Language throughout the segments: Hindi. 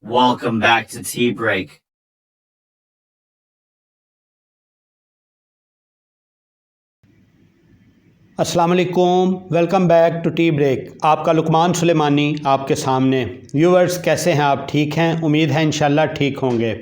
Welcome back to Tea Break. अस्सलाम वालेकुम, welcome back to tea break. आपका लुकमान सुलेमानी आपके सामने। व्यूअर्स कैसे हैं आप? ठीक हैं? उम्मीद है इंशाल्लाह ठीक होंगे।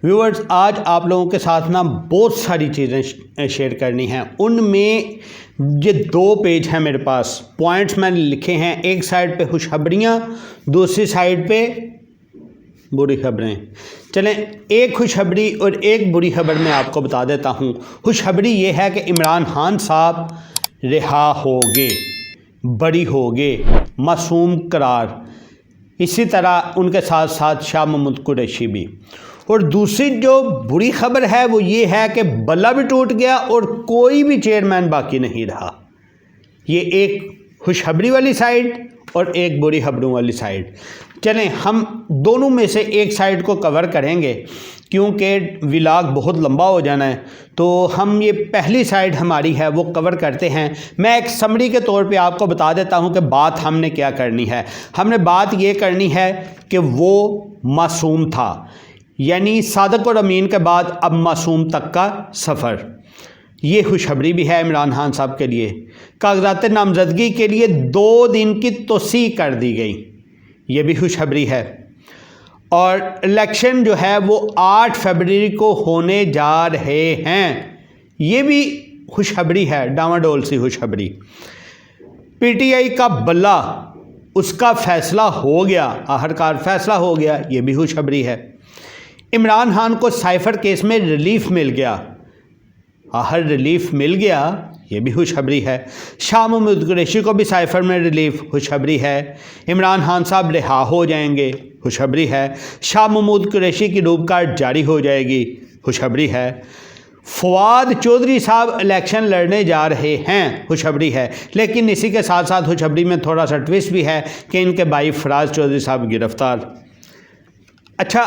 व्यूअर्स आज आप लोगों के साथ ना बहुत सारी चीज़ें शेयर करनी हैं। उनमें ये 2 पेज हैं मेरे पास, पॉइंट्स मैंने लिखे हैं। एक साइड पे खुशखबरियाँ, दूसरी साइड पे बुरी खबरें। चलें, एक खुशखबरी और एक बुरी खबर मैं आपको बता देता हूँ। खुशखबरी ये है कि इमरान खान साहब रिहा होगे, बरी होगे, मासूम करार। इसी तरह उनके साथ साथ शाह महमूद कुरैशी भी। और दूसरी जो बुरी खबर है वो ये है कि बल्ला भी टूट गया और कोई भी चेयरमैन बाकी नहीं रहा। ये एक खुशखबरी वाली साइड और एक बुरी खबरों वाली साइड। चलें, हम दोनों में से एक साइड को कवर करेंगे क्योंकि व्लॉग बहुत लंबा हो जाना है, तो हम ये पहली साइड हमारी है वो कवर करते हैं। मैं एक समरी के तौर पे आपको बता देता हूँ कि बात हमने क्या करनी है। हमने बात ये करनी है कि वो मासूम था, यानी सादिक और अमीन के बाद अब मासूम तक का सफ़र। ये खुशखबरी भी है इमरान खान साहब के लिए। कागजात नामजदगी के लिए 2 दिन की तोसी कर दी गई, ये भी खुशखबरी है। और इलेक्शन जो है वो 8 फरवरी को होने जा रहे हैं, ये भी खुशखबरी है, डामाडोल सी खुशखबरी। पीटीआई का बल्ला, उसका फैसला हो गया, आखिरकार फैसला हो गया, ये भी खुशखबरी है। इमरान खान को साइफर केस में रिलीफ मिल गया, आखिर रिलीफ मिल गया, ये भी खुशखबरी है। शाह महमूद कुरैशी को भी साइफर में रिलीफ, खुशखबरी है। इमरान खान साहब रिहा हो जाएंगे, खुशखबरी है। शाह महमूद कुरैशी की रूप कार्ड जारी हो जाएगी, खुशखबरी है। फवाद चौधरी साहब इलेक्शन लड़ने जा रहे हैं, खुशखबरी है। लेकिन इसी के साथ साथ खुशखबरी में थोड़ा सा ट्विस्ट भी है कि इनके भाई फराज चौधरी साहब गिरफ्तार। अच्छा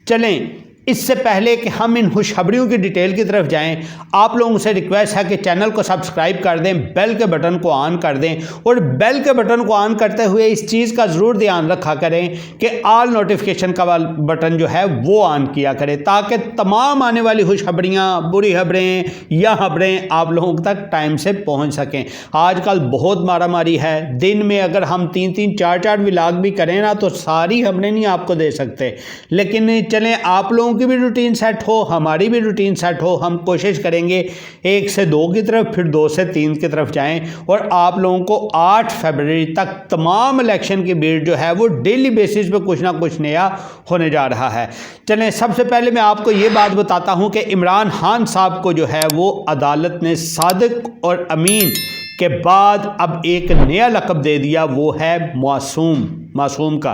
चलें, इससे पहले कि हम इन खुशखबरियों की डिटेल की तरफ जाएं, आप लोगों से रिक्वेस्ट है कि चैनल को सब्सक्राइब कर दें, बेल के बटन को ऑन कर दें और बेल के बटन को ऑन करते हुए इस चीज़ का ज़रूर ध्यान रखा करें कि ऑल नोटिफिकेशन का बटन जो है वो ऑन किया करें, ताकि तमाम आने वाली खुशखबरियाँ, बुरी खबरें या खबरें आप लोगों तक टाइम से पहुँच सकें। आजकल बहुत मारामारी है, दिन में अगर हम 3-3, 4-4 व्लॉग भी करें ना तो सारी खबरें नहीं आपको दे सकते। लेकिन चलें, आप लोगों की भी रूटीन सेट हो, हमारी भी रूटीन सेट हो, हम कोशिश करेंगे 1 से 2 की तरफ, फिर 2 से 3 की तरफ जाएं और आप लोगों को 8 फरवरी तक तमाम इलेक्शन की भीड़ जो है वो डेली बेसिस पे कुछ ना कुछ नया होने जा रहा है। चलें, सबसे पहले मैं आपको ये बात बताता हूं कि इमरान खान साहब को जो है वो अदालत ने सादिक और अमीन के बाद अब एक नया लक़ब दे दिया, वो है मासूम का।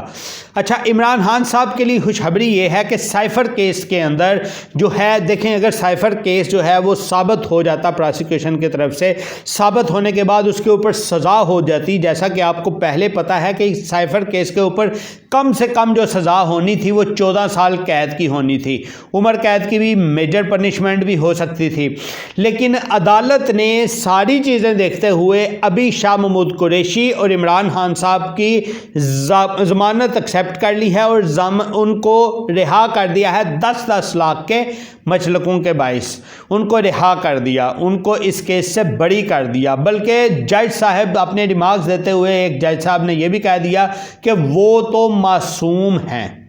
अच्छा, इमरान खान साहब के लिए खुशखबरी ये है कि साइफर केस के अंदर जो है, देखें, अगर साइफर केस जो है वो साबित हो जाता, प्रोसिक्यूशन की तरफ से साबित होने के बाद उसके ऊपर सज़ा हो जाती। जैसा कि आपको पहले पता है कि साइफर केस के ऊपर कम से कम जो सज़ा होनी थी वो 14 साल कैद की होनी थी, उम्र कैद की भी मेजर पनिशमेंट भी हो सकती थी। लेकिन अदालत ने सारी चीज़ें देखते हुए अभी शाह महमूद कुरैशी और इमरान खान साहब की ज़मानत एक्सेप्ट कर ली है और उनको रिहा कर दिया है। 10-10 लाख के मचलकों के बाइस उनको रिहा कर दिया, उनको इस केस से बरी कर दिया। बल्कि जज साहब अपने रिमार्क्स देते हुए, एक जज साहब ने यह भी कह दिया कि वो तो मासूम हैं,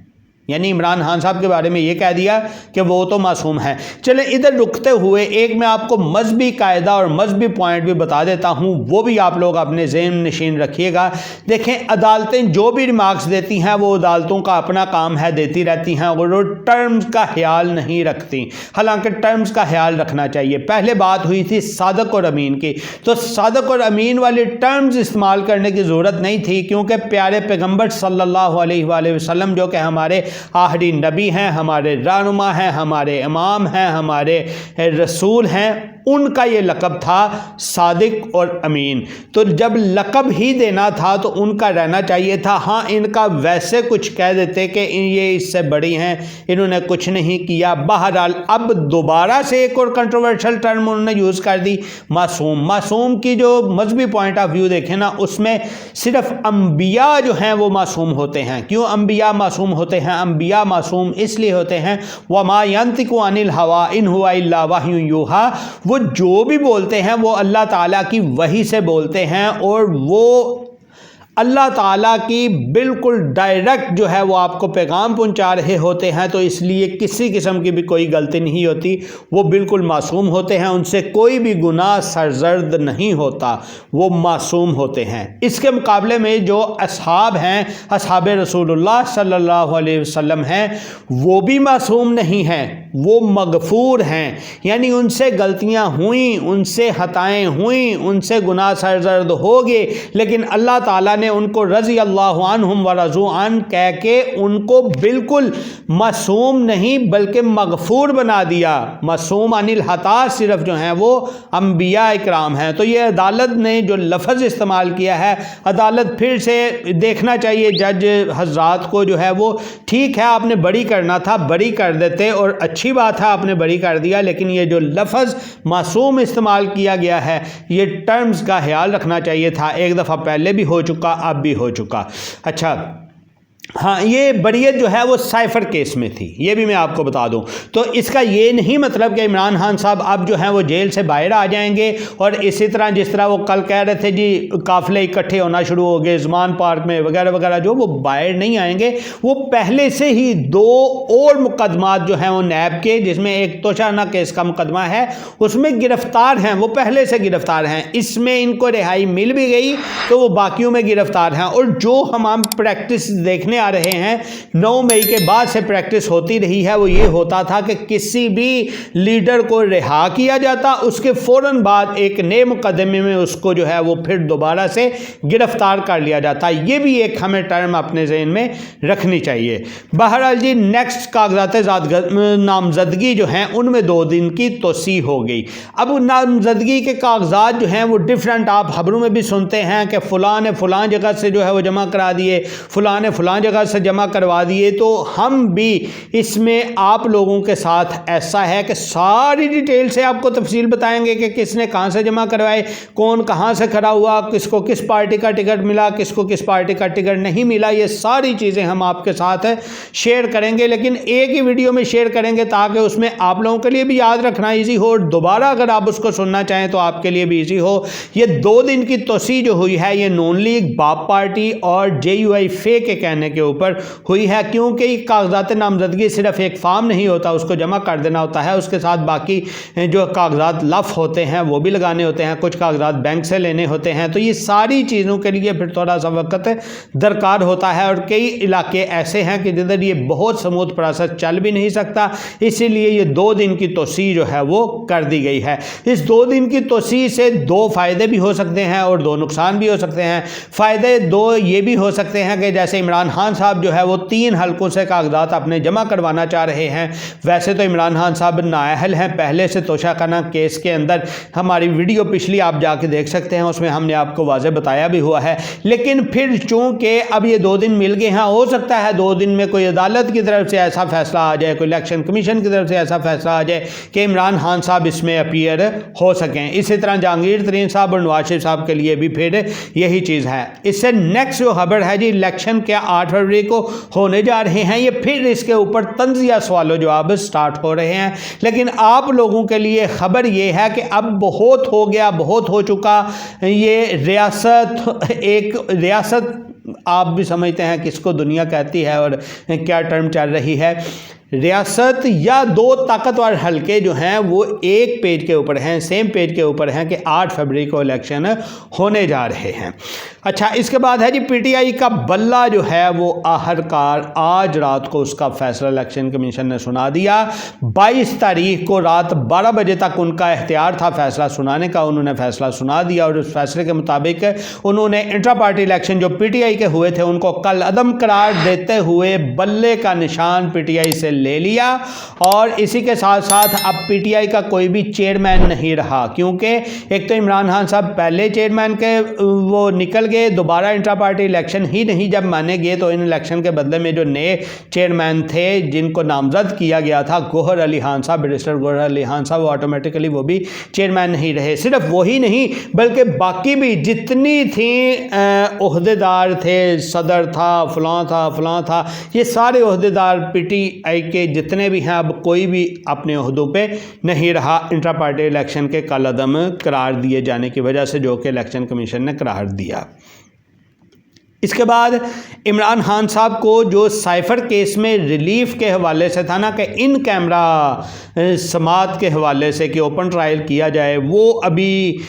यानी इमरान खान साहब के बारे में ये कह दिया कि वो तो मासूम है। चले, इधर रुकते हुए एक मैं आपको मजहबी कायदा और मजहबी पॉइंट भी बता देता हूँ, वो भी आप लोग अपने ज़हन नशीन रखिएगा। देखें, अदालतें जो भी रिमार्क्स देती हैं वो अदालतों का अपना काम है, देती रहती हैं और वो टर्म्स का ख्याल नहीं रखती, हालांकि टर्म्स का ख्याल रखना चाहिए। पहले बात हुई थी सादिक और अमीन की, तो सादिक और अमीन वाले टर्म्स इस्तेमाल करने की ज़रूरत नहीं थी, क्योंकि प्यारे पैगम्बर सल्लल्लाहु अलैहि वसल्लम जो कि हमारे आखिरी नबी हैं, हमारे रहनुमा हैं, हमारे इमाम हैं, हमारे रसूल हैं, उनका ये लक़ब था सादिक और अमीन। तो जब लक़ब ही देना था तो उनका रहना चाहिए था। हाँ, इनका वैसे कुछ कह देते कि ये इससे बड़ी हैं, इन्होंने कुछ नहीं किया। बहरहाल अब दोबारा से एक और कंट्रोवर्शियल टर्म उन्होंने यूज़ कर दी, मासूम। मासूम की जो मजहबी पॉइंट ऑफ व्यू देखें ना, उसमें सिर्फ अम्बिया जो हैं वो मासूम होते हैं। क्यों अम्बिया मासूम होते हैं? अम्बिया मासूम इसलिए होते हैं, वमा यंतिकु अनिल हवा इन हुवा इल्ला वह्युन यूहा, वो जो भी बोलते हैं वो अल्लाह ताला की वही से बोलते हैं और वो अल्लाह ताला की बिल्कुल डायरेक्ट जो है वो आपको पैगाम पहुंचा रहे होते हैं। तो इसलिए किसी किस्म की भी कोई गलती नहीं होती, वो बिल्कुल मासूम होते हैं, उनसे कोई भी गुनाह सरजर्द नहीं होता, वो मासूम होते हैं। इसके मुकाबले में जो असहाब हैं, असहाब रसूलुल्लाह सल्लल्लाहु अलैहि वसल्लम हैं, वो भी मासूम नहीं हैं, वो मगफूर हैं। यानी उनसे गलतियां हुई, उनसे खताएं हुई, उनसे गुनाह सरजर्द हो गए, लेकिन अल्लाह ताला ने उनको रज़ी अल्लाहु अन्हुम व रज़ू अन कह के उनको बिल्कुल मासूम नहीं बल्कि मगफूर बना दिया। मासूम अनिल हता सिर्फ जो हैं वो अम्बिया इकराम हैं। तो ये अदालत ने जो लफ्ज़ इस्तेमाल किया है, अदालत फिर से देखना चाहिए जज हज़रात को, जो है वो ठीक है आपने बरी करना था, बरी कर देते और अच्छी बात है आपने बरी कर दिया, लेकिन ये जो लफ्ज़ मासूम इस्तेमाल किया गया है, ये टर्म्स का ख्याल रखना चाहिए था। एक दफ़ा पहले भी हो चुका, अब भी हो चुका। अच्छा हाँ, ये बरियत जो है वो साइफर केस में थी, ये भी मैं आपको बता दूं। तो इसका ये नहीं मतलब कि इमरान खान साहब अब जो हैं वो जेल से बाहर आ जाएंगे और इसी तरह जिस तरह वो कल कह रहे थे जी काफ़िले इकट्ठे होना शुरू हो गए ज़मान पार्क में वगैरह वगैरह, जो वो बाहर नहीं आएंगे। वो पहले से ही 2 और मुकदमात जो हैं वो नैब के, जिसमें एक तोशाना केस का मुकदमा है, उसमें गिरफ्तार हैं, वो पहले से गिरफ्तार हैं। इसमें इनको रिहाई मिल भी गई तो वो बाकियों में गिरफ्तार हैं। और जो हम प्रैक्टिस देखने आ रहे हैं, 9 मई के बाद से प्रैक्टिस होती रही है, वो ये होता था कि किसी भी लीडर को रिहा किया जाता, उसके फौरन बाद एक नए मुकदमे में उसको जो है वो फिर दोबारा से गिरफ्तार कर लिया जाता। ये भी एक हमें टर्म अपने ज़हन में रखनी चाहिए। बहरहाल जी, नेक्स्ट कागजात नामजदगी जो हैं उनमें 2 दिन की तोसी हो गई। अब नामजदगी के कागजात जो हैं वो डिफरेंट, आप खबरों में भी सुनते हैं कि फ़लाँ ने फ़लाँ जगह से जो है वो जमा करा दिए, फ़लाँ ने फ़लाँ जगह से जमा करवा दिए। तो हम भी इसमें आप लोगों के साथ ऐसा है कि सारी डिटेल से आपको तफसील बताएंगे कि किसने कहां से जमा करवाए, कौन कहां से खड़ा हुआ, किसको किस पार्टी का टिकट मिला, किसको किस पार्टी का टिकट नहीं मिला। ये सारी चीज़ें हम आपके साथ शेयर करेंगे, लेकिन एक ही वीडियो में शेयर करेंगे ताकि उसमें आप लोगों के लिए भी याद रखना ईजी हो और दोबारा अगर आप उसको सुनना चाहें तो आपके लिए भी ईजी हो। ये 2 दिन की तोसी जो हुई है, ये नून लीग, बाप पार्टी और JUI फे के कहने के ऊपर हुई है, क्योंकि कागजात नामजदगी सिर्फ एक फॉर्म नहीं होता, उसको जमा कर देना होता है, उसके साथ बाकी जो कागजात लफ होते हैं वो भी लगाने होते हैं, कुछ कागजात बैंक से लेने होते हैं। तो ये सारी चीज़ों के लिए फिर थोड़ा सा वक्त दरकार होता है और कई इलाके ऐसे हैं कि जिधर ये बहुत स्मूथ प्रोसेस चल भी नहीं सकता, इसीलिए ये 2 दिन की तोसी जो है वो कर दी गई है। इस 2 दिन की तोसी से 2 फ़ायदे भी हो सकते हैं और 2 नुकसान भी हो सकते हैं। फ़ायदे 2 ये भी हो सकते हैं कि जैसे इमरान खान साहब जो है वो 3 हलकों से कागजात अपने जमा करवाना चाह रहे हैं। वैसे तो इमरान खान साहब नाअहल हैं पहले से तोशाखाना केस के अंदर, हमारी वीडियो पिछली आप जाके देख सकते हैं, उसमें हमने आपको वाज़े बताया भी हुआ है। लेकिन फिर चूँकि अब ये 2 दिन मिल गए हैं, हो सकता है 2 दिन में कोई अदालत की तरफ से ऐसा फैसला आ जाए, कोई इलेक्शन कमीशन की तरफ से ऐसा फैसला आ जाए कि इमरान खान साहब इसमें अपीयर हो सकें। इसी तरह जहांगीर तरीन साहब और नवाज शरीफ साहब के लिए भी फिर यही चीज़ है। इससे नेक्स्ट जो खबर है जी, इलेक्शन क्या 8 फरवरी को होने जा रहे हैं, ये फिर इसके ऊपर तंजिया सवाल जवाब स्टार्ट हो रहे हैं। लेकिन आप लोगों के लिए खबर ये है कि अब बहुत हो गया, बहुत हो चुका। ये रियासत आप भी समझते हैं किसको दुनिया कहती है और क्या टर्म चल रही है। रियासत या 2 ताकतवर हलके जो हैं वो एक पेज के ऊपर हैं, सेम पेज के ऊपर हैं कि 8 फरवरी को इलेक्शन होने जा रहे हैं। अच्छा, इसके बाद है जी PTI का बल्ला जो है वो आखिरकार आज रात को उसका फैसला इलेक्शन कमीशन ने सुना दिया। 22 तारीख को रात 12 बजे तक उनका इख्तियार था फैसला सुनाने का, उन्होंने फैसला सुना दिया और उस फैसले के मुताबिक उन्होंने इंट्रा पार्टी इलेक्शन जो PTI के हुए थे उनको कल अदम करार देते हुए बल्ले का निशान PTI से ले लिया और इसी के साथ साथ अब पीटीआई का कोई भी चेयरमैन नहीं रहा, क्योंकि एक तो इमरान खान साहब पहले चेयरमैन के वो निकल गए, दोबारा इंट्रा पार्टी इलेक्शन ही नहीं जब माने गए तो इन इलेक्शन के बदले में जो नए चेयरमैन थे जिनको नामजद किया गया था गौहर अली खान साहब, बैरिस्टर गौहर अली खान साहब, वो ऑटोमेटिकली वो भी चेयरमैन नहीं रहे। सिर्फ वही नहीं बल्कि बाकी भी जितनी थी ओहदेदार थे, सदर था, फलां था, ये सारे ओहदेदार पीटीआई के जितने भी हैं अब कोई भी अपने ओहदों पे नहीं रहा इंट्रा पार्टी इलेक्शन के कालअदम करार दिए जाने की वजह से, जो कि इलेक्शन कमीशन ने करार दिया। इसके बाद इमरान खान साहब को जो साइफर केस में रिलीफ के हवाले से था ना कि इन कैमरा समात के हवाले से कि ओपन ट्रायल किया जाए, वो अभी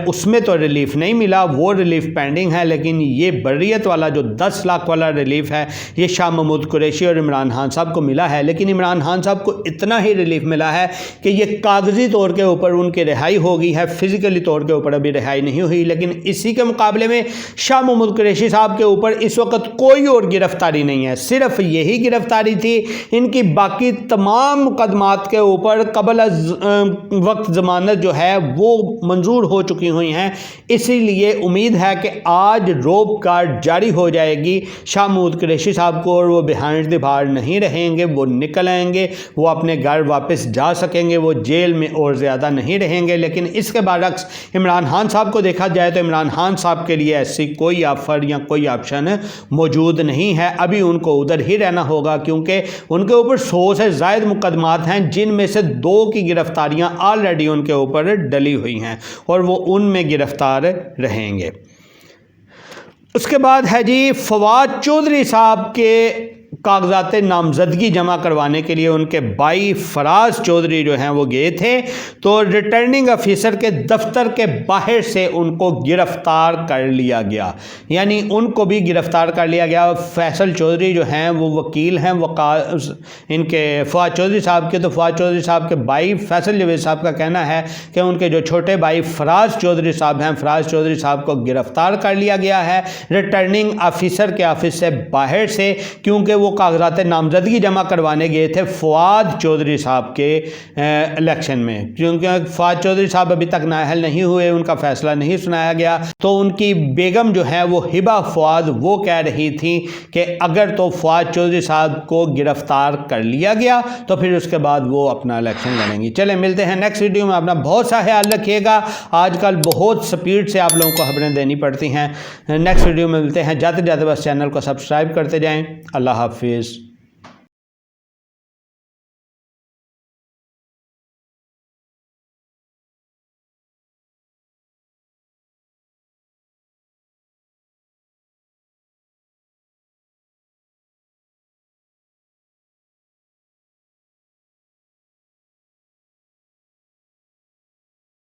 उसमें तो रिलीफ नहीं मिला, वो रिलीफ पेंडिंग है। लेकिन ये बर्रियत वाला जो 10 लाख वाला रिलीफ है ये शाह महमूद कुरैशी और इमरान खान साहब को मिला है। लेकिन इमरान खान साहब को इतना ही रिलीफ मिला है कि ये कागजी तौर के ऊपर उनकी रिहाई हो गई है, फिजिकली तौर के ऊपर अभी रिहाई नहीं हुई। लेकिन इसी के मुकाबले में शाह महमूद कुरैशी साहब के ऊपर इस वक्त कोई और गिरफ्तारी नहीं है, सिर्फ यही गिरफ्तारी थी। इनकी बाकी तमाम मुकदमात के ऊपर कबल वक्त ज़मानत जो है वो मंजूर हो चुकी हुई हैं। इसीलिए उम्मीद है कि आज रोप कार्ड जारी हो जाएगी शाह महमूद कुरैशी साहब को और वो बिहाइंड द बार नहीं रहेंगे, वो निकल आएंगे, वो अपने घर वापस जा सकेंगे, वो जेल में और ज़्यादा नहीं रहेंगे। लेकिन इसके बरअक्स इमरान खान साहब को देखा जाए तो इमरान खान साहब के लिए ऐसी कोई ऑफ़र या कोई ऑप्शन मौजूद नहीं है। अभी उनको उधर ही रहना होगा क्योंकि उनके ऊपर 100 से ज़ायद मुकदमात हैं, जिनमें से 2 की गिरफ्तारियां ऑलरेडी उनके ऊपर डली हुई हैं और वो उनमें गिरफ्तार रहेंगे। उसके बाद है जी फवाद चौधरी साहब के कागजात नामजदगी जमा करवाने के लिए उनके भाई फराज चौधरी जो हैं वो गए थे, तो रिटर्निंग अफिसर के दफ्तर के बाहर से उनको गिरफ़्तार कर लिया गया, यानी उनको भी गिरफ़्तार कर लिया गया। फैसल चौधरी जो हैं वो वकील हैं इनके फवाद चौधरी साहब के, तो फवाद चौधरी साहब के भाई फैसल जवेद साहब का कहना है कि उनके जो छोटे भाई फराज चौधरी साहब हैं, फराज चौधरी साहब को गिरफ़्तार कर लिया गया है रिटर्निंग अफिसर के ऑफिस से बाहर से, क्योंकि वो कागजात नामजदगी जमा करवाने गए थे फवाद चौधरी साहब के इलेक्शन में। क्योंकि फवाद चौधरी साहब अभी तक नाअहल नहीं हुए, उनका फैसला नहीं सुनाया गया, तो उनकी बेगम जो है वो हिबा फवाद वो कह रही थी कि अगर तो फवाद चौधरी साहब को गिरफ्तार कर लिया गया तो फिर उसके बाद वो अपना इलेक्शन लड़ेंगी। चले मिलते हैं नेक्स्ट वीडियो में, अपना बहुत सा ख्याल रखिएगा। आजकल बहुत स्पीड से आप लोगों को खबरें देनी पड़ती हैं। नेक्स्ट वीडियो में मिलते हैं, जाते जाते बस चैनल को सब्सक्राइब करते जाएँ। अल्लाह हाफिज़।